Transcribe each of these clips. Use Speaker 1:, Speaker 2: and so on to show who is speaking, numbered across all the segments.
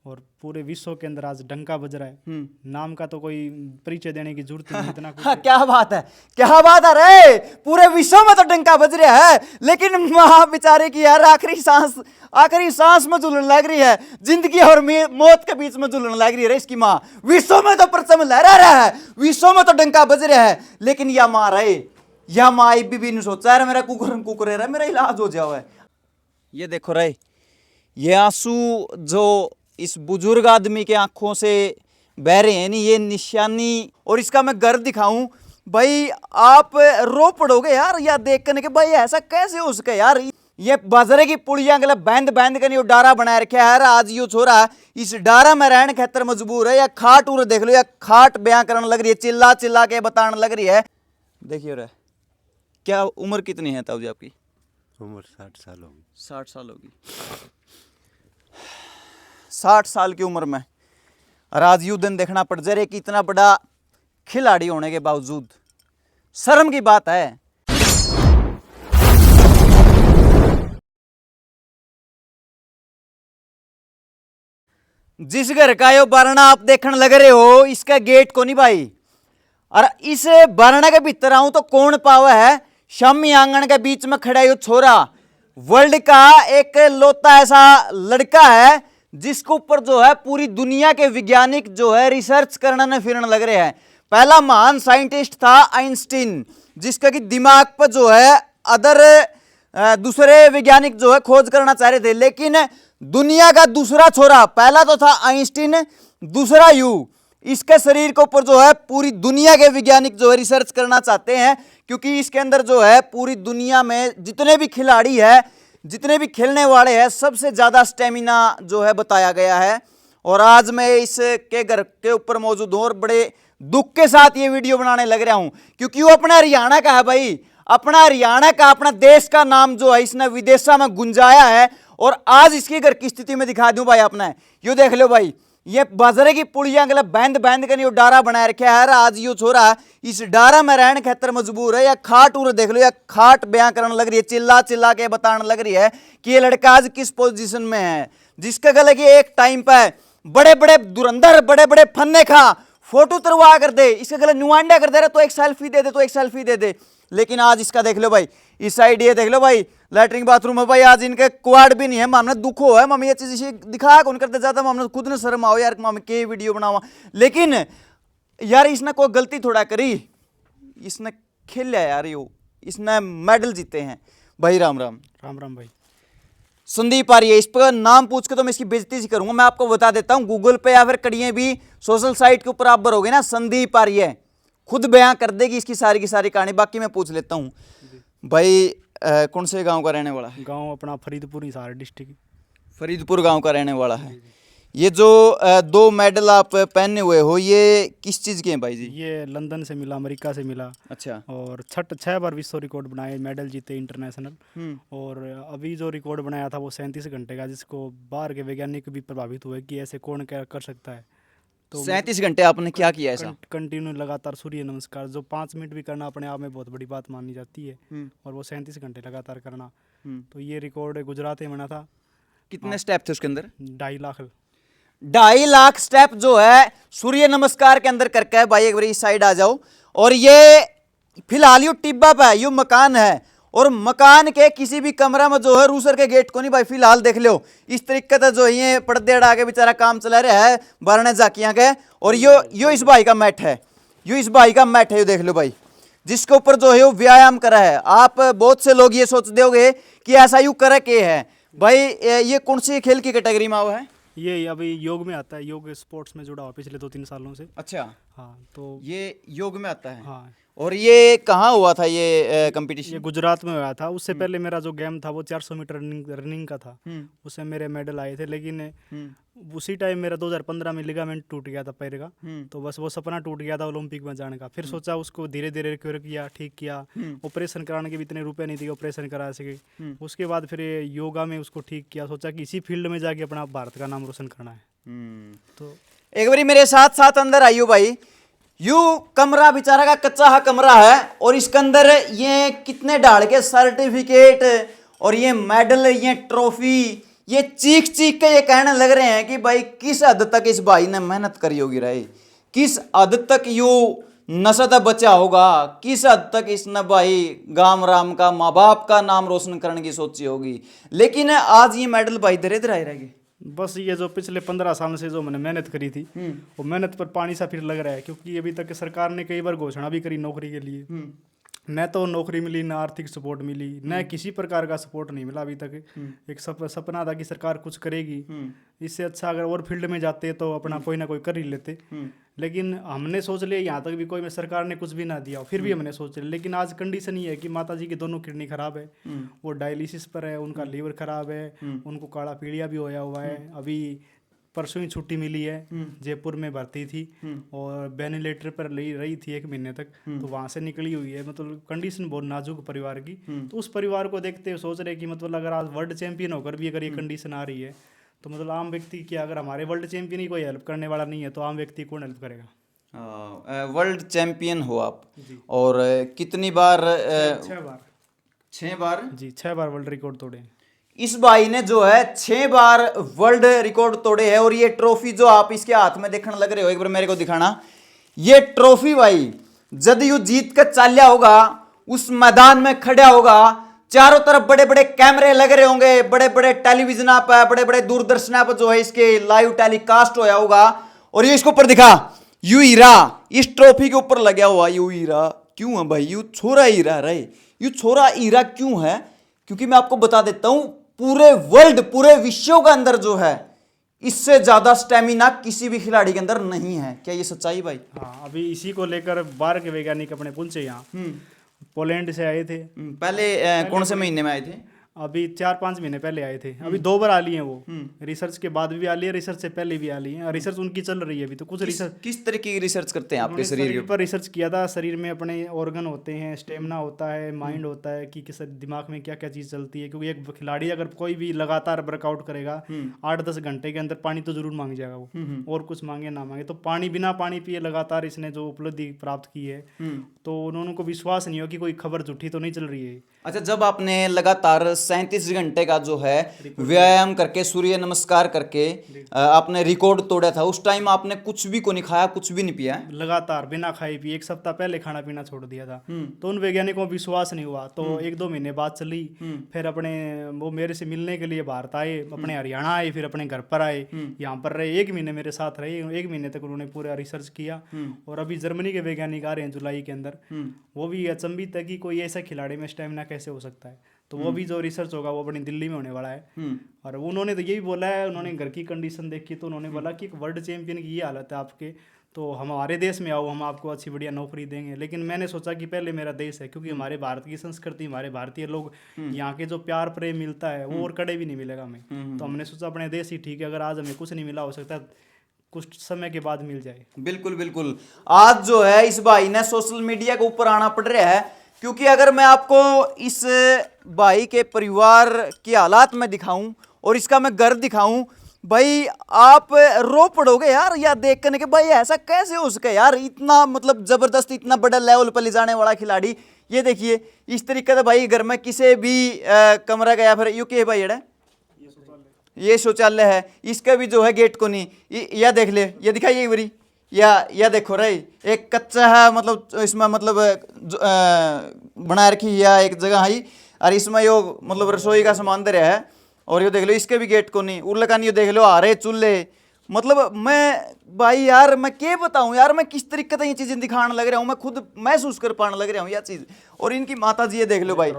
Speaker 1: और पूरे विश्व के अंदर आज डंका बज रहा है। नाम का तो कोई परिचय देने की जरूरत नहीं, इतना कुछ
Speaker 2: हाँ, क्या बात है, क्या बात है रे, पूरे विश्व में तो डंका बज रहा है, लेकिन वहां बेचारे की यार आखिरी सांस में झूलने लग रही है, जिंदगी और मौत के बीच में झूलने लग रही है रे इसकी माँ। विश्व में तो परचम लहरा रहा है, विश्व में तो डंका बज रहा है, लेकिन या माँ रहे, या माँ भी नहीं सोचा यार मेरा कुकुर है, मेरा इलाज हो जाओ है। ये देखो रे, ये आंसू जो इस बुजुर्ग आदमी के आंखों से बह रहे हैं, नहीं ये निशानी, और इसका मैं गर्व दिखाऊं भाई, आप रो पड़ोगे यार या देख करने के, भाई ऐसा कैसे हो सके यार। ये बाजरे की पुड़िया गले बैंड कर यो डारा बनाए रखे है, आज यो छोरा इस डारा में रहने खातर मजबूर है, या खाट उर देख लो, या खाट बयां करने लग रही है, चिल्ला चिल्ला के बताने लग रही है। देखिए रे, क्या उम्र कितनी है ताऊ जी आपकी?
Speaker 3: उम्र 60 साल होगी।
Speaker 2: 60 साल होगी। 60 साल की उम्र में आज यू दिन देखना पड़ जा रहे कि इतना बड़ा खिलाड़ी होने के बावजूद शर्म की बात है। जिस घर का यो बारना आप देखने लग रहे हो, इसका गेट को नहीं भाई, और इस बारना के भीतर आऊं तो कौन पावा है, शामी आंगन के बीच में खड़ा यो छोरा वर्ल्ड का एक लौता ऐसा लड़का है जिसके ऊपर जो है पूरी दुनिया के वैज्ञानिक जो है रिसर्च करने फिरने लग रहे हैं। पहला महान साइंटिस्ट था आइंस्टीन, जिसका कि दिमाग पर जो है दूसरे वैज्ञानिक जो है खोज करना चाह रहे थे, लेकिन दुनिया का दूसरा छोरा, पहला तो था आइंस्टीन, दूसरा यू, इसके शरीर के ऊपर जो है पूरी दुनिया के वैज्ञानिक जो है रिसर्च करना चाहते हैं, क्योंकि इसके अंदर जो है पूरी दुनिया में जितने भी खिलाड़ी है, जितने भी खेलने वाले हैं, सबसे ज्यादा स्टेमिना जो है बताया गया है। और आज मैं इसके घर के ऊपर मौजूद हूं और बड़े दुख के साथ ये वीडियो बनाने लग रहा हूं, क्योंकि वो अपना हरियाणा का है भाई, अपना हरियाणा का, अपना देश का नाम जो है इसने विदेशा में गुंजाया है। और आज इसके घर की स्थिति में दिखा दूं भाई अपना, यो देख लो भाई, ये बाजरे की पुड़िया गले बैंड कर यो डारा बनाए रखे है, आज यो छोरा इस डारा में रहने खातर मजबूर है, या खाट उर देख लो, या खाट बयां करने लग रही है, चिल्ला चिल्ला के बताने लग रही है कि ये लड़का आज किस पोजीशन में है, जिसके गले की एक टाइम पे बड़े बड़े धुरंधर, बड़े बड़े फन्ने खा फोटो तरवा कर दे, इसके गले नुआंडा कर दे रहे, तो एक सेल्फी दे दे, तो एक सेल्फी दे दे। लेकिन आज इसका देख लो भाई, इस साइड ये देख लो भाई, लैट्रिन बाथरूम है भाई, आज इनके क्वाड भी नहीं है, मामने दुख हो है, मम्मी ये चीज इसे दिखा कौन करते जाता, मामने खुद ने शर्म आओ यार, मामने के वीडियो बनावा, लेकिन यार इसने कोई गलती थोड़ा करी, इसने खेला यार, यो इसने मेडल जीते हैं भाई। राम राम।
Speaker 1: राम राम भाई।
Speaker 2: संदीप आर्य, इस पर नाम पूछ के तो मैं इसकी बेइज्जती सी करूंगा, मैं आपको बता देता हूं, गूगल पे या फिर कड़ियां भी सोशल साइट के ऊपर आप भरोगे ना, संदीप आर्य खुद बयां कर देगी इसकी सारी की सारी कहानी। बाकी मैं पूछ लेता हूं भाई, कौन से गांव का रहने वाला है?
Speaker 1: गांव अपना फरीदपुर, हिसार डिस्ट्रिक्ट।
Speaker 2: फरीदपुर गांव का रहने वाला है। ये जो 2 मेडल आप पहने हुए हो, ये किस चीज के हैं भाई जी?
Speaker 1: ये लंदन से मिला, अमेरिका से मिला।
Speaker 2: अच्छा।
Speaker 1: और 6 बार विश्व रिकॉर्ड बनाए, मेडल जीते इंटरनेशनल। और अभी जो रिकॉर्ड बनाया था वो 37 घंटे का, जिसको बाहर के वैज्ञानिक भी प्रभावित हुए कि ऐसे कौन क्या कर सकता है।
Speaker 2: तो 37 घंटे आपने क्या किया ऐसा?
Speaker 1: कंटिन्यू लगातार सूर्य नमस्कार, जो 5 मिनट भी करना अपने आप में बहुत बड़ी बात मानी जाती है, और वो 37 घंटे लगातार करना। तो ये रिकॉर्ड गुजरात में बना था।
Speaker 2: कितने स्टेप थे उसके अंदर?
Speaker 1: 2.5 लाख।
Speaker 2: 2.5 लाख स्टेप जो है सूर्य नमस्कार के अंदर करके है भाई। एक बार इस साइड आ जाओ, और ये फिलहाल यू टिब्बा पे है, यू मकान है, और मकान के किसी भी कमरा में जो है रूसर के गेट को नहीं भाई, फिलहाल देख लो इस तरीके से जो ये पर्दे अड़ा के बेचारा काम चला रहा है बारने जाकियां के। और यो इस भाई का मैट है, यो इस भाई का मैट है, यो देख लो भाई, जिसके ऊपर जो है वो व्यायाम करा है। आप बहुत से लोग ये सोचते होंगे कि ऐसा यू करे के है भाई, ये कौन सी खेल की कैटेगरी में हुआ है?
Speaker 1: ये अभी योग में आता है, योग स्पोर्ट्स में जुड़ा हुआ पिछले 2-3 सालों से।
Speaker 2: अच्छा।
Speaker 1: हाँ, तो
Speaker 2: ये योग में आता है।
Speaker 1: हाँ।
Speaker 2: और ये कहाँ हुआ था ये कंपटीशन?
Speaker 1: ये गुजरात में हुआ था। उससे पहले मेरा जो गेम था वो 400 मीटर रनिंग का था, उसमें मेरे मेडल आए थे, लेकिन उसी टाइम मेरा 2015 में लिगामेंट टूट गया था पैर का। तो बस वो सपना टूट गया था ओलंपिक में जाने का। फिर सोचा उसको धीरे धीरे रिकवर किया, ठीक किया। ऑपरेशन कराने के भी इतने रुपए नहीं थे, ऑपरेशन करा सके। उसके बाद फिर योगा में उसको ठीक किया, सोचा कि इसी फील्ड में जाके अपना भारत का नाम रोशन करना है। तो
Speaker 2: एक बारी मेरे साथ साथ अंदर आइयो भाई। यू कमरा बेचारा का कच्चा हा कमरा है, और इसके अंदर ये कितने डाल के सर्टिफिकेट और ये मेडल, ये ट्रॉफी, ये चीख चीख के ये कहने लग रहे हैं कि भाई किस हद तक इस भाई ने मेहनत करी होगी रहे, किस हद तक यू नशा था बचा होगा, किस हद तक इसने भाई गांव राम का माँ बाप का नाम रोशन करने की सोची होगी। लेकिन आज ये मेडल भाई धीरे धीरे रहेगी।
Speaker 1: बस ये जो पिछले 15 साल से जो मैंने मेहनत करी थी वो मेहनत पर पानी सा फिर लग रहा है, क्योंकि अभी तक सरकार ने कई बार घोषणा भी करी नौकरी के लिए, न तो नौकरी मिली, न आर्थिक सपोर्ट मिली, न किसी प्रकार का सपोर्ट नहीं मिला अभी तक। एक सपना था कि सरकार कुछ करेगी, इससे अच्छा अगर और फील्ड में जाते तो अपना कोई ना कोई कर ही लेते। लेकिन हमने सोच लिया यहाँ तक भी कोई सरकार ने कुछ भी ना दिया, फिर भी हमने सोच लिया। लेकिन आज कंडीशन ये है कि माता जी की दोनों किडनी खराब है, वो डायलिसिस पर है, उनका लीवर खराब है, उनको काला पीलिया भी होया हुआ है। अभी परसों ही छुट्टी मिली है, जयपुर में भर्ती थी और वेंटिलेटर पर रही थी 1 महीने तक, तो वहाँ से निकली हुई है। मतलब कंडीशन बहुत नाजुक परिवार की। तो उस परिवार को देखते हुए सोच रहे कि मतलब अगर आज वर्ल्ड चैंपियन होकर भी अगर ये कंडीशन आ रही है तो मतलब आम व्यक्ति की, अगर हमारे वर्ल्ड चैंपियन ही कोई हेल्प करने वाला नहीं है तो आम व्यक्ति कौन हेल्प करेगा।
Speaker 2: वर्ल्ड चैंपियन हो आप, और कितनी बार?
Speaker 1: 6 बार।
Speaker 2: 6 बार
Speaker 1: जी, 6 बार वर्ल्ड रिकॉर्ड तोड़े।
Speaker 2: इस भाई ने जो है 6 बार वर्ल्ड रिकॉर्ड तोड़े हैं। और ये ट्रॉफी जो आप इसके हाथ में देखने लग रहे हो, एक बार मेरे को दिखाना। ये ट्रॉफी भाई जब यू जीत कर चालिया होगा, उस मैदान में खड़ा होगा, चारों तरफ बड़े बड़े कैमरे लग रहे होंगे, बड़े बड़े टेलीविजन पर, बड़े बड़े दूरदर्शन पर जो है इसके लाइव टेलीकास्ट होया होगा। और ये इसके ऊपर दिखा यू हीरा, इस ट्रॉफी के ऊपर लगा हुआ यू हीरा क्यों है भाई? यू छोरा हीरा रहे, यू छोरा हीरा क्यों है? क्योंकि मैं आपको बता देता हूं, पूरे वर्ल्ड, पूरे विश्व के अंदर जो है इससे ज्यादा स्टेमिना किसी भी खिलाड़ी के अंदर नहीं है। क्या ये सच्चाई भाई?
Speaker 1: हाँ, अभी इसी को लेकर 12 के वैज्ञानिक अपने पहुंचे यहाँ, पोलैंड से आए थे।
Speaker 2: पहले कौन से महीने में आए थे?
Speaker 1: अभी 4-5 महीने पहले आए थे। अभी 2 बार आ लिए हैं वो, रिसर्च के बाद भी आ लिए, रिसर्च से पहले भी आ लिए हैं। रिसर्च उनकी चल रही है अभी। तो कुछ रिसर्च
Speaker 2: किस तरह की रिसर्च करते हैं आपके
Speaker 1: शरीर पर रिसर्च किया था। शरीर में अपने ऑर्गन होते हैं, स्टेमिना होता है, माइंड होता है कि किस दिमाग में क्या क्या चीज़ चलती है। क्योंकि एक खिलाड़ी अगर कोई भी लगातार वर्कआउट करेगा 8-10 घंटे के अंदर पानी तो जरूर मांग जाएगा वो, और कुछ मांगे ना मांगे। तो पानी, बिना पानी पिए लगातार इसने जो उपलब्धि प्राप्त की है, तो उन्होंने को विश्वास नहीं हो कि कोई खबर झूठी तो नहीं चल रही है।
Speaker 2: अच्छा, जब आपने लगातार 37 घंटे का जो है व्यायाम करके, सूर्य नमस्कार करके आपने रिकॉर्ड तोड़ा था, उस टाइम आपने कुछ भी को नहीं खाया, कुछ भी नहीं पिया?
Speaker 1: लगातार बिना खाए पिए 1 सप्ताह पहले खाना पीना छोड़ दिया था। तो उन वैज्ञानिकों को विश्वास नहीं हुआ। तो 1-2 महीने बाद चली, फिर अपने वो मेरे से मिलने के लिए भारत आए, अपने हरियाणा आए, फिर अपने घर पर आए, यहाँ पर रहे, 1 महीने मेरे साथ रहे। 1 महीने तक उन्होंने पूरा रिसर्च किया। और अभी जर्मनी के वैज्ञानिक आ रहे हैं जुलाई के अंदर, वो भी अचंभित है कि कोई ऐसा खिलाड़ी में स्टेमिना कैसे हो सकता है। तो वो भी जो रिसर्च होगा वो अपनी दिल्ली में होने वाला है। और उन्होंने तो यही बोला है, उन्होंने घर की कंडीशन देखी तो उन्होंने बोला कि वर्ल्ड चैंपियन की ये हालत है आपके, तो हमारे देश में आओ, हम आपको अच्छी बढ़िया नौकरी देंगे। लेकिन मैंने सोचा कि पहले मेरा देश है, क्योंकि हमारे भारत की संस्कृति, हमारे भारतीय लोग, यहाँ के जो प्यार प्रेम मिलता है वो और कड़े भी नहीं मिलेगा हमें। तो हमने सोचा अपने देश ही ठीक है, अगर आज हमें कुछ नहीं मिला, हो सकता है कुछ समय के बाद मिल जाए।
Speaker 2: बिल्कुल बिल्कुल। आज जो है इस भाई ने सोशल मीडिया के ऊपर आना पड़ रहा है, क्योंकि अगर मैं आपको इस भाई के परिवार के हालात में दिखाऊं और इसका मैं घर दिखाऊं, भाई आप रो पड़ोगे यार, या देख करने के भाई ऐसा कैसे हो सके यार, इतना मतलब जबरदस्त, इतना बड़ा लेवल पर ले जाने वाला खिलाड़ी। ये देखिए इस तरीके से भाई घर में किसी भी कमरा गया, फिर यू के भाई ये शौचालय है, इसका भी जो है गेट को नहीं, या देख ले, ये दिखाइए बरी, या देखो रे, एक कच्चा है, मतलब इसमें मतलब बना रखी है एक जगह है, और इसमें यो मतलब रसोई का सामान दे रहा है। और ये देख लो इसके भी गेट को नहीं, उर्ल का नहीं, देख लो आ रहे चूल्हे। मतलब मैं भाई यार मैं क्या बताऊं यार, मैं किस तरीके से ये चीजें दिखाने लग रहा हूँ, मैं खुद महसूस कर पाने लग रहा हूँ यह चीज। और इनकी माता जी ये देख लो भाई,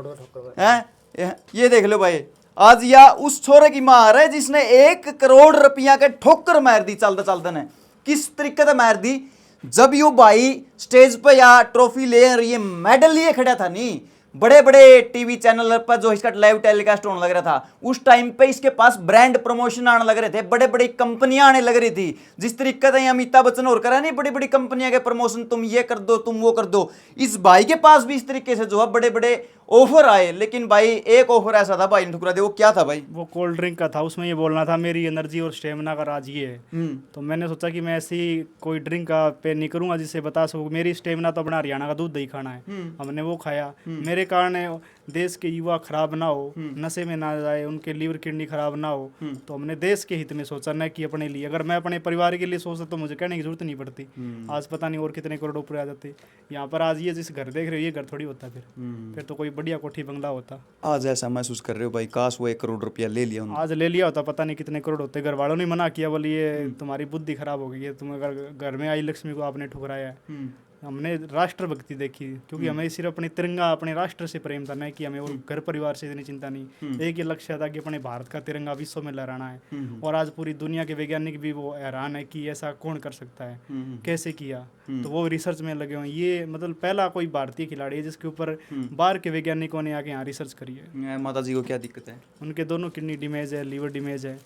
Speaker 2: हैं ये देख लो भाई, आज या उस छोरे की मां है जिसने 1 करोड़ रुपया के ठोकर मार दी चलते चलते ने, किस तरीके से मार दी। जब यू भाई स्टेज पे या ट्रॉफी ले रही है, मेडल लिए खड़ा था नहीं, बड़े बड़े टीवी चैनल पर जो इसका लाइव टेलीकास्ट होने लग रहा था, उस टाइम पे इसके पास ब्रांड प्रमोशन आने लग रहे थे, बड़े बड़ी कंपनियां आने लग रही थी। जिस तरीके से अमिताभ बच्चन और करा नहीं, बड़ी बड़ी कंपनियां के प्रमोशन, तुम ये कर दो, तुम वो कर दो, इस भाई के पास भी इस तरीके से जो है बड़े बड़े ऑफर आए। लेकिन भाई एक ऑफर ऐसा था भाई ने ठुकरा दिया। वो क्या था भाई?
Speaker 1: वो कोल्ड ड्रिंक का था। उसमें ये बोलना था मेरी एनर्जी और स्टेमिना का राज ये है। तो मैंने सोचा कि मैं ऐसी कोई ड्रिंक का पे नहीं करूंगा जिससे बता सकूं। मेरी स्टेमिना तो अपना हरियाणा का दूध दही खाना है। हमने वो खाया, मेरे कारण देश के युवा खराब ना हो, नशे में ना जाए, उनके लीवर किडनी खराब ना हो, तो हमने देश के हित में सोचा, न कि अपने लिए। अगर मैं अपने परिवार के लिए सोचता तो मुझे कहने की जरूरत नहीं पड़ती। आज पता नहीं और कितने करोड़ रुपए आ जाते यहाँ पर। आज ये जिस घर देख रहे हो, ये घर थोड़ी होता फिर तो कोई बढ़िया कोठी बंगला होता।
Speaker 2: आज ऐसा महसूस कर रहे हो भाई, काश वो 1 करोड़ रुपया ले लिया उन्होंने।
Speaker 1: आज ले लिया होता, पता नहीं कितने करोड़ होते। घर वालों ने मना किया, बोले ये तुम्हारी बुद्धि खराब हो गई है, तुम अगर घर में आई लक्ष्मी को आपने ठुकराया है। हमने राष्ट्रभक्ति देखी, क्योंकि हमें सिर्फ अपनी तिरंगा, अपने राष्ट्र से प्रेम था, नहीं कि हमें वो घर परिवार से इतनी चिंता नहीं। एक ही लक्ष्य था कि अपने भारत का तिरंगा विश्व में लहराना है। और आज पूरी दुनिया के वैज्ञानिक भी वो हैरान है कि ऐसा कौन कर सकता है, कैसे किया। तो वो रिसर्च में लगे हुए। ये मतलब पहला कोई भारतीय खिलाड़ी है जिसके ऊपर बाहर के वैज्ञानिकों ने आके यहाँ रिसर्च करी है।
Speaker 2: माता जी को क्या दिक्कत है?
Speaker 1: उनके दोनों किडनी डैमेज है, लीवर डैमेज है,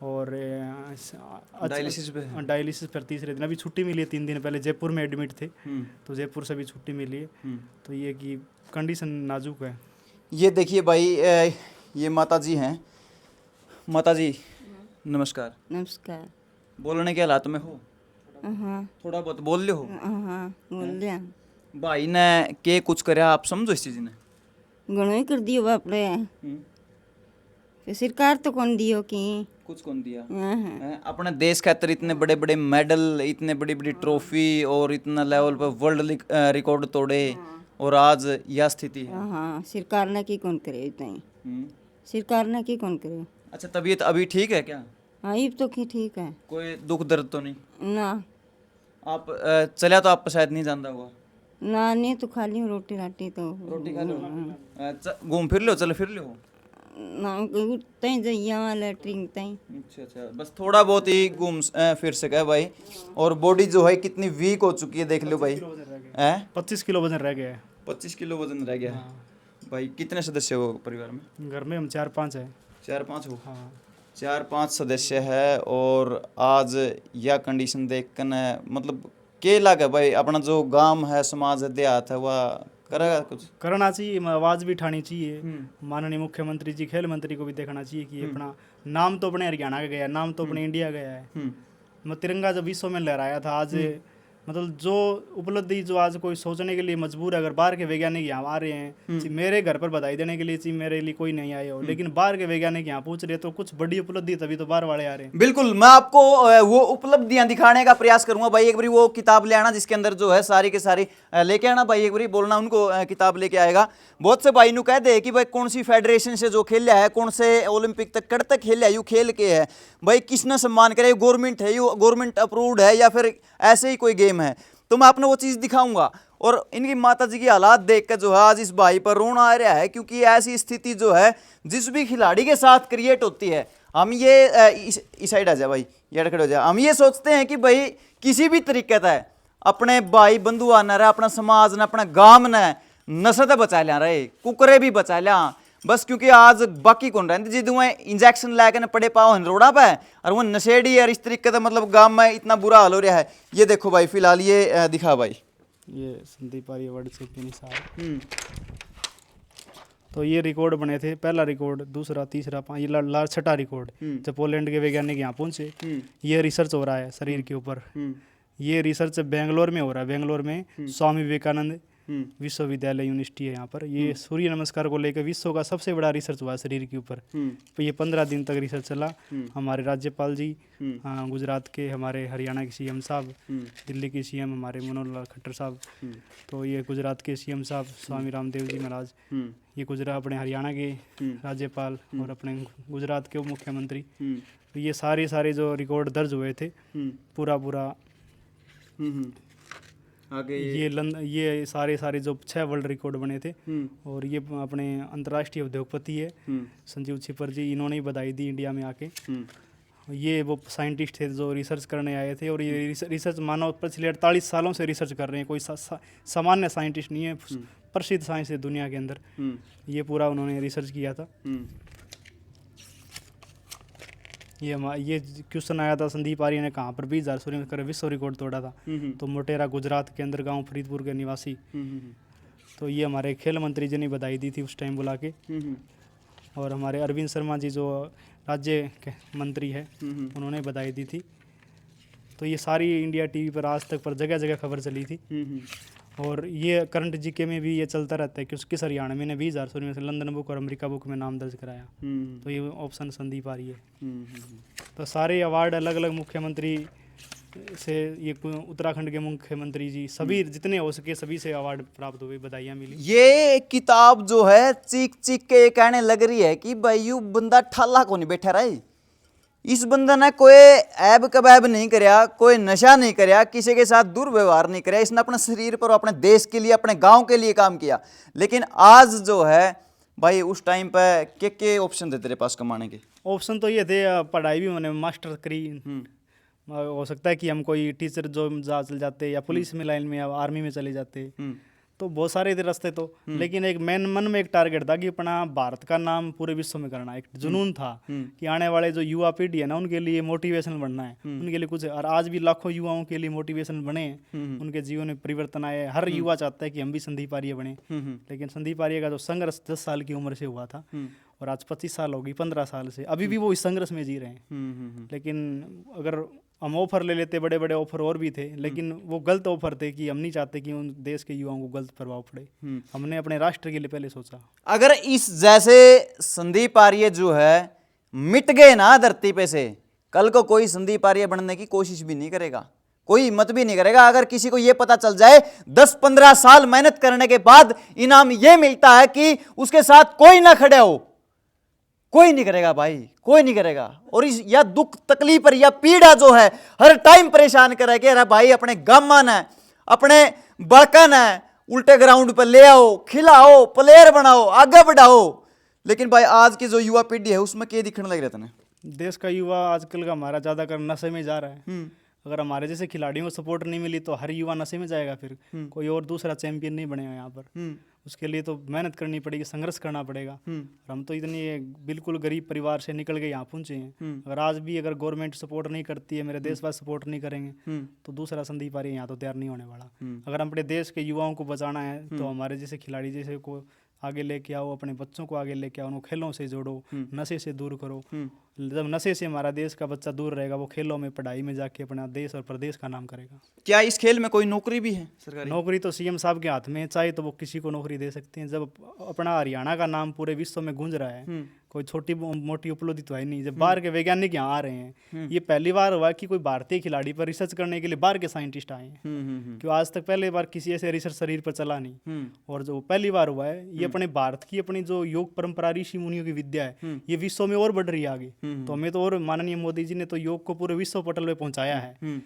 Speaker 1: और डायलिसिस पर तीसरे दिन। अभी छुट्टी मिली है, 3 दिन पहले जयपुर में एडमिट थे, तो जयपुर से भी छुट्टी मिली है। तो ये कि कंडीशन नाजुक है।
Speaker 2: ये देखिए भाई, ये माता जी हैं। माता जी नमस्कार।
Speaker 4: नमस्कार।
Speaker 2: बोलने के हालात में हो?
Speaker 4: हाँ
Speaker 2: थोड़ा बहुत बोल ले हो?
Speaker 4: हाँ बोल लिया।
Speaker 2: भाई ने के कुछ करया, आप समझो इस चीज ने?
Speaker 4: घणो ही कर दियो बापरे। फिर सरकार तो कौन दियो कि
Speaker 2: कुछ कौन दिया?
Speaker 4: हाँ।
Speaker 2: अपने देश खातिर इतने बड़े बड़े मेडल, इतने बड़ी बड़ी ट्रॉफी और इतना लेवल पर वर्ल्ड रिकॉर्ड तोड़े, और आज यह स्थिति है।
Speaker 4: हाँ सरकार ने की कौन करे इतना, सरकार ने की कौन करे।
Speaker 2: अच्छा, तबीयत अभी ठीक है क्या?
Speaker 4: हाँ ये तो की ठीक है
Speaker 2: कोई दुख दर्द तो नहीं?
Speaker 4: ना
Speaker 2: आप चलिया तो आप शायद नहीं जानता हुआ।
Speaker 4: ना नहीं तो खाली हूँ रोटी राटी तो
Speaker 2: रोटी खा लो, घूम फिर लो, चल फिर लो
Speaker 4: ना तई जइया लैटरिन तई।
Speaker 2: अच्छा अच्छा, बस थोड़ा बहुत ही घूम फिर सका भाई। और बॉडी जो है कितनी वीक हो चुकी है, देख लो भाई।
Speaker 1: 25 किलो वजन रह गया है।
Speaker 2: 25 किलो वजन रह गया है भाई। कितने सदस्य हो परिवार में?
Speaker 1: घर में हम 4-5 है।
Speaker 2: 4-5 हो?
Speaker 1: हाँ
Speaker 2: 4-5 सदस्य है। और आज यह कंडीशन देख कर मतलब के लगा भाई, अपना जो गांव है, समाज है, देहात है, वह करेगा कुछ? करना
Speaker 1: चाहिए, आवाज़ भी उठानी चाहिए। माननीय मुख्यमंत्री जी, खेल मंत्री को भी देखना चाहिए कि अपना नाम तो अपने हरियाणा का गया है, नाम तो अपने इंडिया गया है। तिरंगा जब विश्व में लहराया था, आज मतलब जो उपलब्धि जो आज कोई सोचने के लिए मजबूर है। अगर बाहर के वैज्ञानिक यहाँ आ रहे हैं, मेरे घर पर बधाई देने के लिए चाहिए, मेरे लिए कोई नहीं आए हो, लेकिन बाहर के वैज्ञानिक यहाँ पूछ रहे तो कुछ बड़ी उपलब्धि, तभी तो बाहर वाले आ रहे हैं।
Speaker 2: बिल्कुल, मैं आपको वो उपलब्धियां दिखाने का प्रयास करूंगा भाई। एक बारी वो किताब ले आना जिसके अंदर जो है सारी के सारी लेके आना भाई। एक बारी बोलना उनको, किताब लेके आएगा। बहुत से भाई नु कह दे कि भाई कौन सी फेडरेशन से जो खेल है, कौन से ओलंपिक तक कड़ तक खेल है, यू खेल के है भाई, किसने सम्मान करे, गवर्नमेंट है, यू गवर्नमेंट अप्रूव्ड है या फिर ऐसे ही कोई गेम है। तो मैं आपने वो चीज़ दिखाऊंगा। और इनकी माता जी की हालात देख कर जो है आज इस भाई पर रोना आ रहा है, क्योंकि ऐसी स्थिति जो है जिस भी खिलाड़ी के साथ क्रिएट होती है। हम ये इस साइड आ जाए भाई, ये खड़े हो जाए। हम ये सोचते हैं कि भाई किसी भी तरीके से अपने भाई बंधु आना रहे, अपना समाज ने, अपना गांव ने नशे बचा लिया रहे, कुकरे भी बचा लिया बस। क्योंकि आज बाकी कौन रहती जी दुआ इंजेक्शन लाके पड़े पाओ रोड़ा पे, और वो नशेड़ी और इस तरीके से मतलब गांव में इतना बुरा हाल हो रहा है। ये देखो भाई, फिलहाल ये दिखा भाई,
Speaker 1: ये संदीप आर्य वर्ल्ड चैंपियन साहब। तो ये रिकॉर्ड बने थे, पहला रिकॉर्ड, दूसरा, तीसरा, ये छठा रिकॉर्ड जब पोलैंड के वैज्ञानिक यहाँ पहुंचे। ये रिसर्च हो रहा है शरीर के ऊपर। ये रिसर्च बेंगलोर में हो रहा है। बेंगलोर में स्वामी विवेकानंद विश्वविद्यालय यूनिवर्सिटी है यहाँ पर। ये सूर्य नमस्कार को लेकर विश्व का सबसे बड़ा रिसर्च हुआ शरीर के ऊपर। तो ये 15 दिन तक रिसर्च चला। हमारे राज्यपाल जी, गुजरात के, हमारे हरियाणा के सीएम साहब, दिल्ली के सीएम हमारे मनोहर लाल खट्टर साहब, तो ये गुजरात के सीएम साहब स्वामी रामदेव जी महाराज, ये गुजरात अपने हरियाणा के राज्यपाल और अपने गुजरात के उप मुख्यमंत्री। तो ये सारे जो रिकॉर्ड दर्ज हुए थे पूरा आगे ये सारे जो 6 वर्ल्ड रिकॉर्ड बने थे। और ये अपने अंतर्राष्ट्रीय उद्योगपति है संजीव छिपर जी, इन्होंने ही बधाई दी इंडिया में आके। ये वो साइंटिस्ट थे जो रिसर्च करने आए थे। और ये रिसर्च मानव पिछले 48 सालों से रिसर्च कर रहे हैं। कोई सामान्य साइंटिस्ट नहीं है, प्रसिद्ध साइंस है दुनिया के अंदर। ये पूरा उन्होंने रिसर्च किया था। ये क्वेश्चन आया था, संदीप आर्य ने कहाँ पर 20,000 सूर्य कर विश्व रिकॉर्ड तोड़ा था। तो मोटेरा गुजरात के अंदर, गांव फरीदपुर के निवासी। तो ये हमारे खेल मंत्री जी ने बधाई दी थी उस टाइम बुला के। और हमारे अरविंद शर्मा जी जो राज्य के मंत्री है, उन्होंने बधाई दी थी। तो ये सारी इंडिया टीवी पर, आज तक पर जगह जगह खबर चली थी। और ये करंट जीके में भी ये चलता रहता है कि उसके हरियाणा में ने 20,000 में से लंदन बुक और अमेरिका बुक में नाम दर्ज कराया। तो ये ऑप्शन संदीप आर्य है। तो सारे अवार्ड अलग अलग मुख्यमंत्री से, ये उत्तराखंड के मुख्यमंत्री जी सभी जितने हो सके सभी से अवार्ड प्राप्त हुए, बधाइयाँ मिली।
Speaker 2: ये किताब जो है चीख चीख के ये कहने लग रही है कि भाई यू बंदा ठाला को नहीं बैठा रहा। इस बंदा ने कोई ऐब कबैब नहीं करया, कोई नशा नहीं करया, किसी के साथ दुर्व्यवहार नहीं करया। इसने अपने शरीर पर, अपने देश के लिए, अपने गांव के लिए काम किया। लेकिन आज जो है भाई, उस टाइम पे के ऑप्शन थे तेरे पास कमाने के?
Speaker 1: ऑप्शन तो ये थे, पढ़ाई भी मैंने मास्टर करी, हो सकता है कि हम कोई टीचर जॉब चल जाते या पुलिस में लाइन में या आर्मी में चले जाते, तो बहुत सारे थे रास्ते। तो लेकिन एक मन में एक टारगेट था कि अपना भारत का नाम पूरे विश्व में करना। एक जुनून था कि आने वाले जो युवा पीढ़ी है ना, उनके लिए मोटिवेशन बनना है, उनके लिए कुछ। और आज भी लाखों युवाओं के लिए मोटिवेशन बने, उनके जीवन में परिवर्तन आए। हर युवा चाहता है कि हम भी संदीप आर्य बने। लेकिन संदीप आर्य का जो संघर्ष 10 साल की उम्र से हुआ था, और आज 25 साल होगी, 15 साल से अभी भी वो इस संघर्ष में जी रहे हैं। लेकिन अगर हम ऑफर ले लेते, बड़े बड़े ऑफर और भी थे, लेकिन वो गलत ऑफर थे कि हम नहीं चाहते कि उन देश के युवाओं को गलत प्रभाव पड़े। हमने अपने राष्ट्र के लिए पहले सोचा।
Speaker 2: अगर इस जैसे संदीप आर्य जो है मिट गए ना धरती पे से, कल को कोई संदीप आर्य बनने की कोशिश भी नहीं करेगा, कोई हिम्मत भी नहीं करेगा। अगर किसी को यह पता चल जाए 10-15 साल मेहनत करने के बाद इनाम यह मिलता है कि उसके साथ कोई ना खड़े हो, कोई नहीं करेगा भाई, कोई नहीं करेगा। और इस या दुख तकलीफ पर या पीड़ा जो है हर टाइम परेशान करे कि अरे भाई अपने गामा है, अपने बड़कन है, उल्टे ग्राउंड पर ले आओ, खिलाओ, प्लेयर बनाओ, आगे बढ़ाओ। लेकिन भाई आज की जो युवा पीढ़ी है उसमें क्या दिखने लग रहा था?
Speaker 1: देश का युवा आजकल का हमारा ज़्यादातर नशे में जा रहा है। अगर हमारे जैसे खिलाड़ियों को सपोर्ट नहीं मिली तो हर युवा नशे में जाएगा, फिर कोई और दूसरा चैंपियन नहीं बनेगा यहाँ पर। उसके लिए तो मेहनत करनी पड़ेगी, संघर्ष करना पड़ेगा। और हम तो इतनी बिल्कुल गरीब परिवार से निकल के यहाँ पहुँचे हैं। अगर आज भी अगर गवर्नमेंट सपोर्ट नहीं करती है, मेरे देशवासी सपोर्ट नहीं करेंगे, तो दूसरा संदीप आर्य यहाँ तो तैयार नहीं होने वाला। अगर हम अपने देश के युवाओं को बचाना है तो हमारे जैसे खिलाड़ी जैसे को आगे लेके आओ, अपने बच्चों को आगे लेके आओ, उनको खेलों से जोड़ो, नशे से दूर करो। जब नशे से हमारा देश का बच्चा दूर रहेगा, वो खेलों में, पढ़ाई में जाके अपना देश और प्रदेश का नाम करेगा।
Speaker 2: क्या इस खेल में कोई नौकरी भी है सरकारी?
Speaker 1: नौकरी तो सीएम साहब के हाथ में है, चाहे तो वो किसी को नौकरी दे सकते हैं। जब अपना हरियाणा का नाम पूरे विश्व में गूंज रहा है, कोई छोटी मोटी उपलब्धि तो है नहीं। जब बाहर के वैज्ञानिक यहाँ आ रहे हैं, ये पहली बार हुआ कि कोई भारतीय खिलाड़ी पर रिसर्च करने के लिए बाहर के साइंटिस्ट आए हैं, क्यों आज तक पहले बार किसी ऐसे रिसर्च शरीर पर चला नहीं। और जो पहली बार हुआ है, ये अपने भारत की अपनी जो योग परंपरा ऋषि मुनियों की विद्या है, ये विश्व में और बढ़ रही है आगे। तो हमें तो, और माननीय मोदी जी ने तो योग को पूरे विश्व पटल पे पहुंचाया है।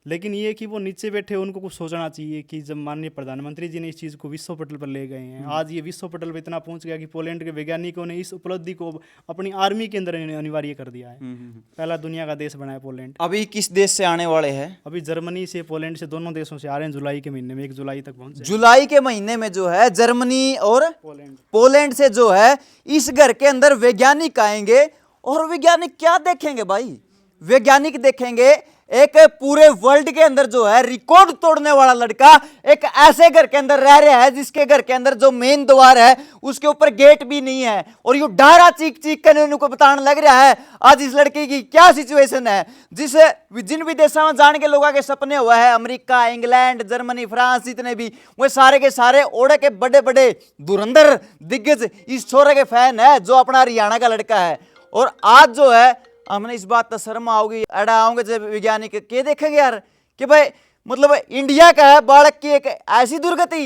Speaker 1: लेकिन ये कि वो नीचे बैठे उनको कुछ सोचना चाहिए कि जब माननीय प्रधानमंत्री जी ने इस चीज़ को विश्व पटल पर ले गए हैं, आज ये विश्व पटल पर इतना पहुंच गया कि पोलैंड के वैज्ञानिकों ने इस उपलब्धि को अपनी आर्मी के अंदर अनिवार्य कर दिया है। पहला दुनिया का देश बना है पोलैंड।
Speaker 2: अभी किस देश से आने वाले हैं?
Speaker 1: अभी जर्मनी से, पोलैंड से, दोनों देशों से आ रहे हैं। जुलाई के महीने में, 1 जुलाई तक पहुंचे।
Speaker 2: जुलाई के महीने में जो है जर्मनी और
Speaker 1: पोलैंड
Speaker 2: पोलैंड से जो है इस घर के अंदर वैज्ञानिक आएंगे। और वैज्ञानिक क्या देखेंगे भाई? वैज्ञानिक देखेंगे एक पूरे वर्ल्ड के अंदर जो है रिकॉर्ड तोड़ने वाला लड़का एक ऐसे घर के अंदर रह रहा है जिसके घर के अंदर जो मेन द्वार है उसके ऊपर गेट भी नहीं है, और ये डारा चीख चीख कर उनको बताने लग रहा है आज इस लड़के की क्या सिचुएशन है। जिन विदेशों में जाने के लोगों के सपने हुआ है, अमेरिका, इंग्लैंड, जर्मनी, फ्रांस, जितने भी, वो सारे के सारे ओड़े के बड़े बड़े धुरंधर दिग्गज इस छोरे के फैन है जो अपना हरियाणा का लड़का है। और आज जो है हमने इस बात पर शर्म आओगी, अड़ा आओगे जब वैज्ञानिक के देखेंगे यार कि भाई मतलब इंडिया का है बालक की एक ऐसी दुर्गति,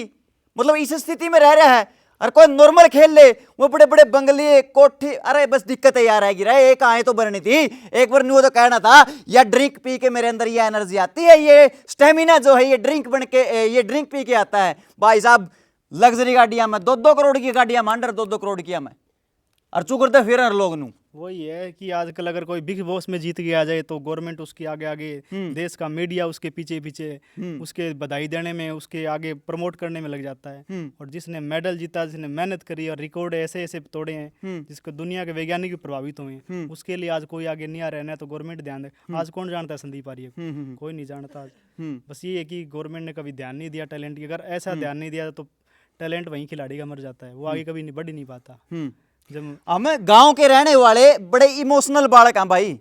Speaker 2: मतलब इस स्थिति में रह रहा है। और कोई नॉर्मल खेल ले, वो बड़े बड़े बंगले, कोठी, अरे बस दिक्कत है यार आएगी रहे। एक आए तो बननी थी, एक बार न्यू तो कहना था या ड्रिंक पी के मेरे अंदर ये एनर्जी आती है, ये स्टेमिना जो है ये ड्रिंक बन के, ये ड्रिंक पी के आता है। भाई साहब लग्जरी गाड़ियां में 2-2 करोड़ की गाड़ियां मान रहे, 2-2 करोड़ की मैं और चू करते फिर लोग नू।
Speaker 1: वही है कि आजकल अगर कोई बिग बॉस में जीत के आ जाए तो गवर्नमेंट उसके आगे आगे, देश का मीडिया उसके पीछे पीछे, उसके बधाई देने में, उसके आगे प्रमोट करने में लग जाता है। और जिसने मेडल जीता, जिसने मेहनत करी और रिकॉर्ड ऐसे ऐसे तोड़े हैं जिसको दुनिया के वैज्ञानिक भी प्रभावित हुए हैं, उसके लिए आज कोई आगे नहीं आ रहा है। तो गवर्नमेंट ध्यान दे। आज कौन जानता है संदीप आर्य? कोई नहीं जानता आज। बस ये है कि गवर्नमेंट ने कभी ध्यान नहीं दिया टैलेंट की। अगर ऐसा ध्यान नहीं दिया तो टैलेंट वहीं खिलाड़ी का मर जाता है, वो आगे कभी बढ़ ही नहीं पाता।
Speaker 2: हम गांव के रहने वाले बड़े इमोशनल बालक हैं भाई,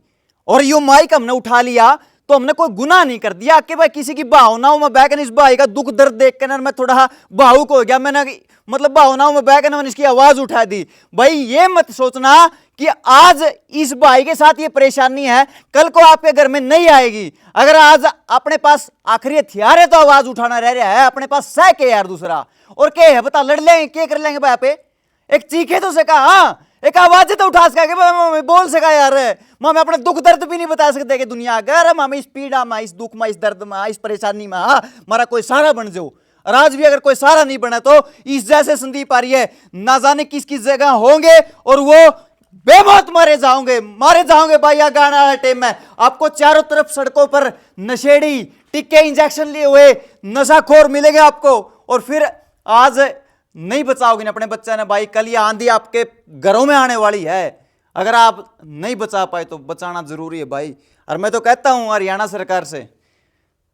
Speaker 2: और यो माइक हमने उठा लिया तो हमने कोई गुनाह नहीं कर दिया कि भाई किसी की भावनाओं में बहकर इस भाई का दुख दर्द देख कर मैं थोड़ा भावुक हो गया, मैंने मतलब भावनाओं में बहकर मैंने इसकी आवाज उठा दी। भाई ये मत सोचना कि आज इस भाई के साथ ये परेशानी है, कल को आपके घर में नहीं आएगी। अगर आज अपने पास आखिरी हथियार है तो आवाज उठाना रह रहा है, अपने पास सह के यार दूसरा और क्या है बता, लड़ लेंगे क्या कर लेंगे भाई पे, एक चीखे तो सका, हाँ एक आवाज तो उठा सका कि बोल सका यार, मैं अपने दुख दर्द भी नहीं बता सकते कि दुनिया अगर हम इस पीड़ा में, इस दुख में, इस दर्द में, इस परेशानी में हमारा कोई सहारा बन जाओ। और आज भी अगर कोई सहारा नहीं बना तो इस जैसे संदीप आ रही है, ना जाने किस किस जगह होंगे और वो बेमौत मारे जाओगे भाई। यह गाना वाला टाइम में आपको चारों तरफ सड़कों पर नशेड़ी, टिक्के, इंजेक्शन लिए हुए नशाखोर मिलेंगे आपको, और फिर आज नहीं बचाओगे ना अपने बच्चे ने भाई, कल ये आंधी आपके घरों में आने वाली है। अगर आप नहीं बचा पाए तो बचाना जरूरी है भाई। और मैं तो कहता हूं हरियाणा सरकार से,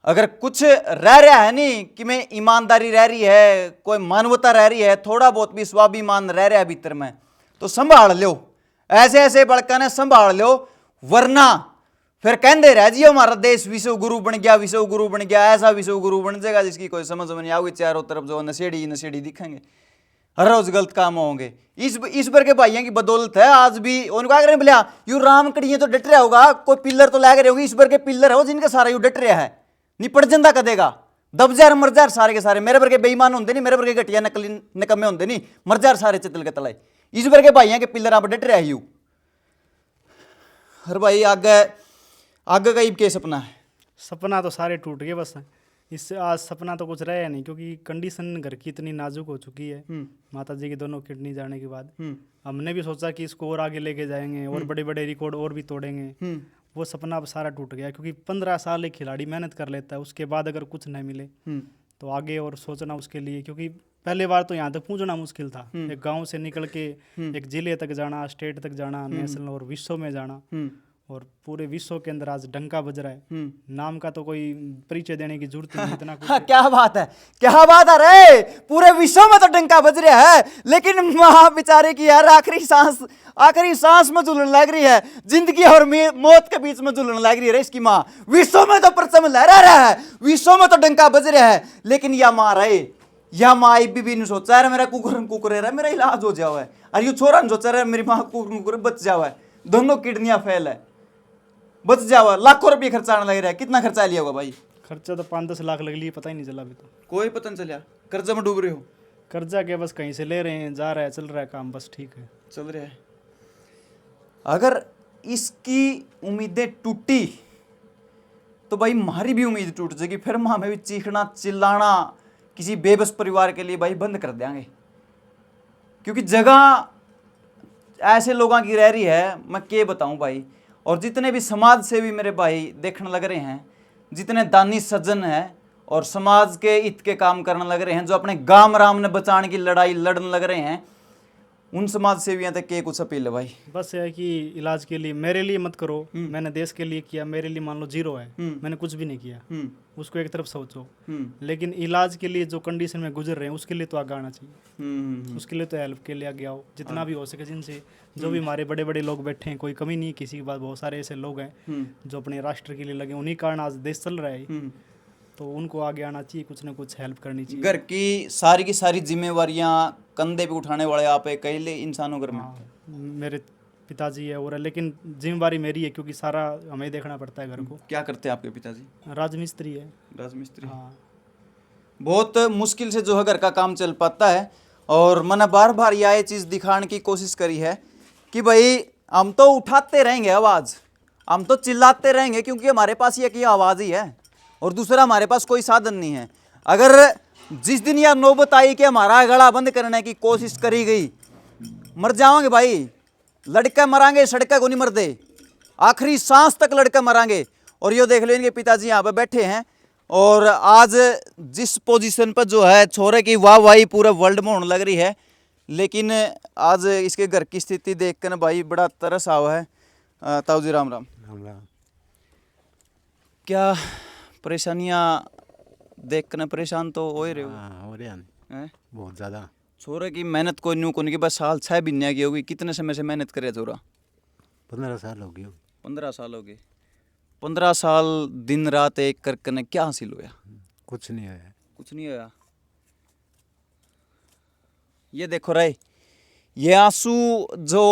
Speaker 2: अगर कुछ रह रहा है नहीं कि मैं ईमानदारी रह रही है, कोई मानवता रह रही है, थोड़ा बहुत भी स्वाभिमान रह रहा है भीतर में, तो संभाल लो, ऐसे ऐसे बड़का ने संभाल लो, वरना फिर कहते रह जी हमारा देश विश्व गुरु बन गया, विश्व गुरु बन गया, ऐसा विश्व गुरु बन जाएगा जिसकी कोई समझ में नहीं आएगी। चारों तरफ जो नशेड़ी दिखेंगे, हर रोज गलत काम होंगे। इस बार के भाइयों की बदौलत है आज भी उनको क्या करें बोलिया, यू राम कड़िए तो डट रहा होगा, कोई पिल्लर तो लग रहे होगी, इस बार के पिल्लर हो जिनका सारा यू डट रहा है, निपट जंदा कदेगा, दब जार मर जार सारे के सारे, मेरे पर के बेईमान होंगे नहीं, मेरे पर के घटिया नकली निकम्मे होंगे नहीं, मर जार सारे चितल के तलाई। इस बार के भाइयों के पिल्लर आप डट रहे यू। हर भाई आगे का क्या सपना है?
Speaker 1: सपना तो सारे टूट गए बस, इससे आज सपना तो कुछ रहा नहीं, क्योंकि कंडीशन घर की इतनी नाजुक हो चुकी है माता जी की दोनों किडनी जाने के बाद। हमने भी सोचा कि इसको और आगे लेके जाएंगे और बड़े बड़े रिकॉर्ड और भी तोड़ेंगे, वो सपना अब सारा टूट गया। क्योंकि 15 साल एक खिलाड़ी मेहनत कर लेता है, उसके बाद अगर कुछ नहीं मिले तो आगे और सोचना उसके लिए, क्योंकि पहले बार तो यहाँ तक पहुँचना मुश्किल था, एक गाँव से निकल के एक जिले तक जाना, स्टेट तक जाना, नेशनल और विश्व में जाना, और पूरे विश्व के अंदर आज डंका बज रहा है। नाम का तो कोई परिचय देने की जरूरत नहीं, इतना कुछ।
Speaker 2: हाँ, क्या बात है, क्या बात है रे, पूरे विश्व में तो डंका बज रहा है, लेकिन माँ बेचारे की यार आखिरी सांस में झूलने लग रही है, जिंदगी और मौत के बीच में झूलने लग रही है इसकी माँ। विश्व में तो परचम लहरा रहा है, विश्व में तो डंका बज रहा है, लेकिन यह माँ रहे, यह माँ भी नहीं सोचा है मेरा कुकुर है, मेरा इलाज हो जाओ है, और ये छोरा नहीं सोचा रहा मेरी माँ कुकुर बच जाओ है, दोनों किडनियां फेल है, बच जावा, लाखों रुपये खर्चा आने लग रहा है। कितना खर्चा लिया होगा भाई?
Speaker 1: खर्चा तो 5-10 लाख लग लिया, पता ही नहीं चला अभी तो।
Speaker 2: कोई पता नहीं चला, कर्जा में डूब रहे हो?
Speaker 1: कर्जा के बस कहीं से ले रहे हैं, जा रहा है, चल रहा है काम, बस ठीक है
Speaker 2: चल रहा है। अगर इसकी उम्मीदें टूटी तो भाई हमारी भी उम्मीद टूट जाएगी, फिर हमें भी चीखना चिल्लाना किसी बेबस परिवार के लिए भाई बंद कर देंगे, क्योंकि जगह ऐसे लोगों की रह रही है, मैं क्या बताऊं भाई। और जितने भी समाज सेवी मेरे भाई देखने लग रहे हैं, जितने दानी सज्जन हैं और समाज के हित के काम करने लग रहे हैं, जो अपने गाम राम ने बचाने की लड़ाई लड़ने लग रहे हैं, उन समाज सेवियों तक के कुछ अपील है भाई?
Speaker 1: बस है कि इलाज के लिए मेरे लिए मत करो, मैंने देश के लिए किया, मेरे लिए मान लो जीरो है, मैंने कुछ भी नहीं किया, उसको एक तरफ सोचो, लेकिन इलाज के लिए जो कंडीशन में गुजर रहे हैं उसके लिए तो आगे आना चाहिए, उसके लिए तो हेल्प के लिए आगे आओ जितना भी हो सके। जिनसे जो भी हमारे बड़े बड़े लोग बैठे हैं, कोई कमी नहीं है किसी के पास, बहुत सारे ऐसे लोग हैं जो अपने राष्ट्र के लिए लगे, उन्हीं कारण आज देश चल रहा है, तो उनको आगे आना चाहिए, कुछ ना कुछ हेल्प करनी चाहिए।
Speaker 2: घर की सारी जिम्मेवारियां कंधे पे उठाने वाले आप अकेले इंसानों घर में?
Speaker 1: मेरे पिताजी है और, लेकिन जिम्मेवारी मेरी है क्योंकि सारा हमें देखना पड़ता है घर को।
Speaker 2: क्या करते हैं आपके पिताजी?
Speaker 1: राजमिस्त्री है।
Speaker 2: राजमिस्त्री?
Speaker 1: हाँ।
Speaker 2: बहुत मुश्किल से जो है घर का काम चल पाता है, और मैंने बार बार यह चीज़ दिखाने की कोशिश करी है कि भाई हम तो उठाते रहेंगे आवाज़, हम तो चिल्लाते रहेंगे, क्योंकि हमारे पास ये की आवाज़ ही है और दूसरा हमारे पास कोई साधन नहीं है। अगर जिस दिन यह नौबत आई कि हमारा गला बंद करने की कोशिश करी गई, मर जाओगे भाई, लड़के मरांगे, सड़के को नहीं मरते, आखिरी सांस तक लड़के मरांगे। और ये देख लो इनके पिताजी यहाँ पे बैठे हैं, और आज जिस पोजीशन पर जो है छोरे की वाहवाही पूरे वर्ल्ड में होने लग रही है, लेकिन आज इसके घर की स्थिति देख कर भाई बड़ा तरस आवा है। ताऊ जी राम राम।
Speaker 3: राम राम।
Speaker 2: क्या परेशानियाँ देख कर परेशान तो हो ही रहे हो?
Speaker 3: हाँ, हो रहा है बहुत ज़्यादा।
Speaker 2: छोरे की मेहनत कोई न्यू कोनी की बस साल 6 महीने की होगी। कितने समय से मेहनत करे छोरा?
Speaker 3: 15 साल हो गए।
Speaker 2: 15 साल हो गए। 15 साल दिन रात एक करके ने क्या हासिल हुआ?
Speaker 3: कुछ नहीं है।
Speaker 2: कुछ नहीं होया। ये देखो रे, ये आंसू जो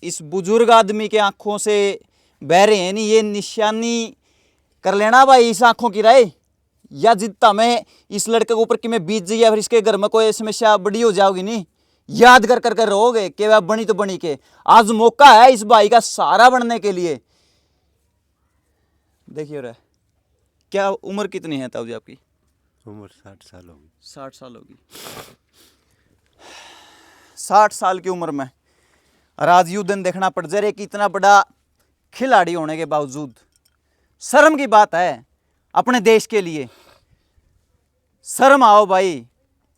Speaker 2: इस बुजुर्ग आदमी के आंखों से बह रहे हैं नहीं, ये निशानी कर लेना भाई इस आंखों की राय, या जितना मैं इस लड़के के ऊपर कि मैं बीत जाइए या फिर इसके घर में कोई समस्या बड़ी हो जाओगी नहीं, याद कर कर कर रहोगे कि वह बनी तो बनी के। आज मौका है इस भाई का सहारा बनने के लिए। देखिए रे, क्या उम्र कितनी है ताऊ जी आपकी?
Speaker 3: उम्र 60 साल होगी।
Speaker 2: 60 साल होगी। 60 साल की उम्र में राजयुद्धन देखना पड़ जाए कि इतना बड़ा खिलाड़ी होने के बावजूद शर्म की बात है अपने देश के लिए। शर्म आओ भाई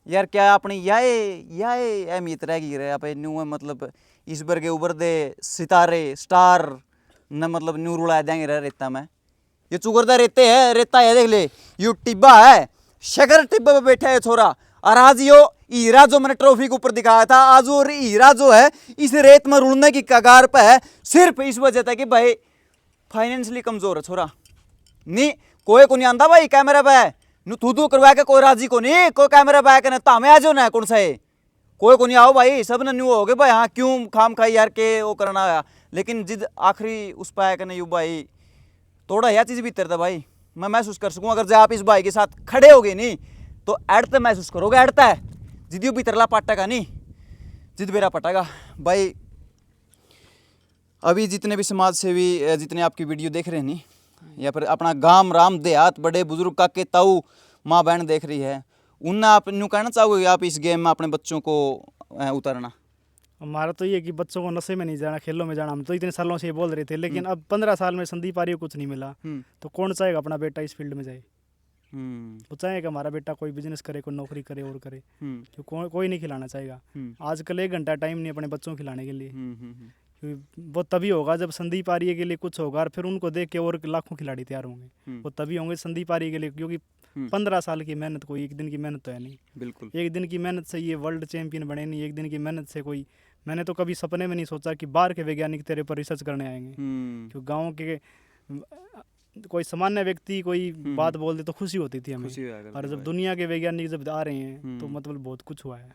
Speaker 2: यार, क्या अपनी याए अहमियत रहेगी रे आप न्यू मतलब इस बार के उभर दे सितारे स्टार न मतलब न्यू रुला देंगे रे रेता में। ये चुगरदा रेते है, रेता है देख ले, यू टिब्बा है, शगर टिब्बे पे बैठा है छोरा। और आज यो हीरा जो मैंने ट्रॉफी के ऊपर दिखाया था, आज वो हीरा जो है इस रेत में रुड़ने की कगार पे है, सिर्फ इस वजह था कि भाई फाइनेंशियली कमजोर है छोरा। नहीं कोई को नहीं आंदा भाई कैमरा पे नु थू करवा के कोई राजी को नहीं, कोई कैमरा पे कहना तामे आ जाओ ना कौन सा है, कोई को नहीं आओ भाई, सब ने न्यू हो गए भाई हाँ क्यों खाम खाई यार के वो करना आया। लेकिन जिद आखिरी उस पाया कहना यू भाई थोड़ा यह चीज़ भीतर था भाई मैं महसूस कर सकूँ। अगर जब आप इस भाई के साथ खड़े हो गए नहीं तो अड़ता महसूस करोगे, अड़ता है जिदियो भीतरला पाटेगा नहीं, जिद बेरा पटेगा भाई। अभी जितने भी समाज सेवी जितने आपकी वीडियो देख रहे हैं नहीं, या फिर अपना गांव राम देहात बड़े बुजुर्ग काके ताऊ माँ बहन देख रही है, उनने आप न्यू कहना चाहोगे आप इस गेम में अपने बच्चों को उतारना?
Speaker 1: हमारा तो ये कि बच्चों को नशे में नहीं जाना, खेलों में जाना। हम तो इतने सालों से ये बोल रहे थे, लेकिन अब 15 साल में संदीप आर्य को कुछ नहीं मिला, तो कौन चाहेगा अपना बेटा इस फील्ड में जाए? वो चाहेगा हमारा बेटा कोई बिजनेस करे, कोई नौकरी करे और करे, क्यों कोई नहीं खिलाना चाहेगा। आजकल 1 घंटा टाइम नहीं अपने बच्चों को खिलाने के लिए, क्योंकि वो तभी होगा जब संदीप आर्य के लिए कुछ होगा और फिर उनको देख के और लाखों खिलाड़ी तैयार होंगे। वो तभी होंगे संदीप आर्य के लिए, क्योंकि 15 साल की मेहनत कोई एक दिन की मेहनत तो है नहीं।
Speaker 2: बिल्कुल
Speaker 1: एक दिन की मेहनत से ये वर्ल्ड चैंपियन बने नहीं, एक दिन की मेहनत से कोई, मैंने तो कभी सपने में नहीं सोचा कि बाहर के वैज्ञानिक तेरे पर रिसर्च करने आएंगे। क्योंकि गाँव के कोई सामान्य व्यक्ति कोई बात बोल दे तो खुशी होती थी हमें, और जब दुनिया के वैज्ञानिक जब आ रहे हैं तो मतलब बहुत कुछ हुआ है।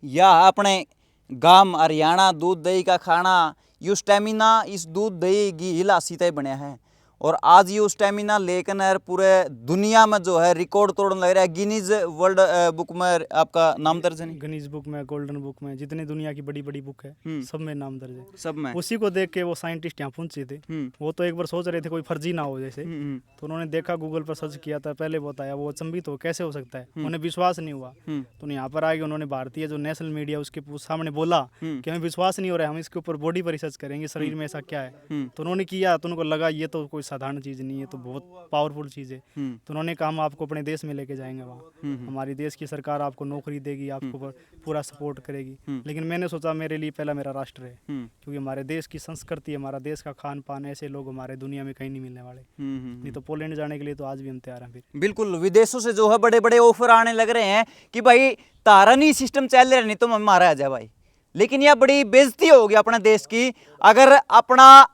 Speaker 2: या अपने गांव हरियाणा दूध दही का खाना, यो स्टेमिना इस दूध दही घी हिलासी तय बनया है, और आज ये स्टेमिना लेकर पूरे दुनिया में जो है रिकॉर्ड तोड़ने लग रहा है। गिनीज वर्ल्ड बुक में आपका नाम दर्ज है?
Speaker 1: गिनीज बुक में, गोल्डन बुक में, जितनी दुनिया की बड़ी बड़ी बुक है सब में नाम दर्ज है।
Speaker 2: सब में
Speaker 1: उसी को देख के वो साइंटिस्ट यहाँ पहुंचे थे। वो तो एक बार सोच रहे थे कोई फर्जी ना हो जैसे, तो उन्होंने देखा, गूगल पर सर्च किया था, पहले बताया, वो अचंभित हो कैसे हो सकता है, उन्हें विश्वास नहीं हुआ। तो यहाँ पर आगे उन्होंने भारतीय जो नेशनल मीडिया उसके सामने बोला कि हमें विश्वास नहीं हो रहा है, हम इसके ऊपर बॉडी पर रिसर्च करेंगे, शरीर में ऐसा क्या है। तो उन्होंने किया, तो उनको लगा ये तो कोई साधारण चीज़ नहीं है, तो बहुत पावरफुल चीज़ है। तो उन्होंने कहा हम आपको अपने देश में लेके जाएंगे, वहाँ हमारी देश की सरकार आपको नौकरी देगी, आपको पूरा सपोर्ट करेगी। लेकिन मैंने सोचा मेरे लिए पहला मेरा राष्ट्र है, क्योंकि हमारे देश की संस्कृति, हमारा देश का खान पान, ऐसे लोग हमारे दुनिया में कहीं नहीं मिलने वाले। नहीं तो पोलैंड जाने के लिए तो आज भी हम तैयार हैं। फिर
Speaker 2: बिल्कुल विदेशों से जो है बड़े बड़े ऑफर आने लग रहे हैं कि भाई तारा नहीं सिस्टम चल रहा, नहीं तो हमारा आ जाए भाई। लेकिन यह बड़ी बेइज्जती होगी अपने देश की, अगर अपना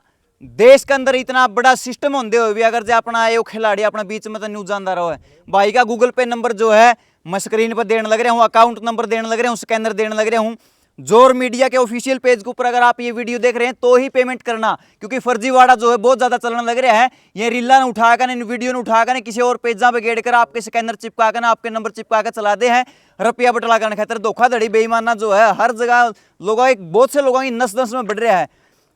Speaker 2: देश के अंदर इतना बड़ा सिस्टम होते हुए भी अगर जो अपना ये खिलाड़ी अपना बीच में तो न्यूज जानदा रहो है। भाई का गूगल पे नंबर जो है मैं स्क्रीन पर देने लग रहा हूँ, अकाउंट नंबर देने लग रहा हूँ, स्कैनर देने लग रहा हूँ। जोर मीडिया के ऑफिशियल पेज के ऊपर अगर आप ये वीडियो देख रहे हैं तो ही पेमेंट करना, क्योंकि फर्जीवाड़ा जो है बहुत ज्यादा चलने लग रहा है। ये रीला ने उठाकर वीडियो ने उठाकर किसी और पेजा पे गेड़ कर आपके स्कैनर चिपका कर आपके नंबर चिपका कर चला दे हैं रुपया बटला करने खातर। धोखाधड़ी बेईमाना जो है हर जगह लोगों बहुत से लोगों की नस नस में बढ़ रहा है।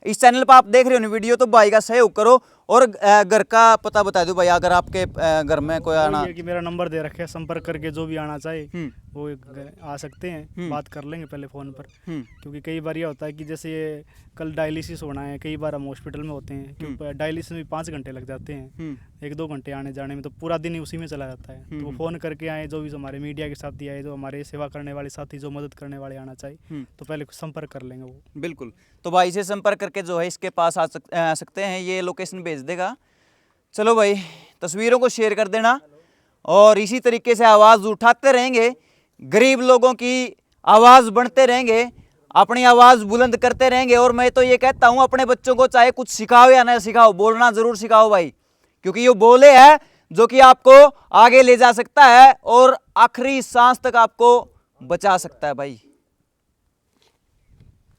Speaker 2: इस चैनल पर आप देख रहे हो वीडियो तो भाई का सहयोग करो और घर का पता बता दो भाई, अगर आपके घर में कोई आना
Speaker 1: कि मेरा नंबर दे रखे है, संपर्क करके जो भी आना चाहे वो आ सकते हैं, बात कर लेंगे पहले फ़ोन पर। क्योंकि कई बार यह होता है कि जैसे कल डायलिसिस होना है, कई बार हम हॉस्पिटल में होते हैं, क्योंकि डायलिसिस में 5 घंटे लग जाते हैं, 1-2 घंटे आने जाने में, तो पूरा दिन ही उसी में चला जाता है। तो वो फ़ोन करके आए, जो भी हमारे मीडिया के साथी आए, जो हमारे सेवा करने वाले साथी, जो मदद करने वाले आना चाहिए, तो पहले संपर्क कर लेंगे वो।
Speaker 2: बिल्कुल, तो भाई से संपर्क करके जो है इसके पास आ सकते हैं, ये लोकेशन भेज देगा। चलो भाई तस्वीरों को शेयर कर देना और इसी तरीके से आवाज़ उठाते रहेंगे, गरीब लोगों की आवाज़ बनते रहेंगे, अपनी आवाज़ बुलंद करते रहेंगे। और मैं तो ये कहता हूँ अपने बच्चों को चाहे कुछ सिखाओ या ना सिखाओ, बोलना ज़रूर सिखाओ भाई, क्योंकि ये बोले है जो कि आपको आगे ले जा सकता है और आखिरी सांस तक आपको बचा सकता है भाई।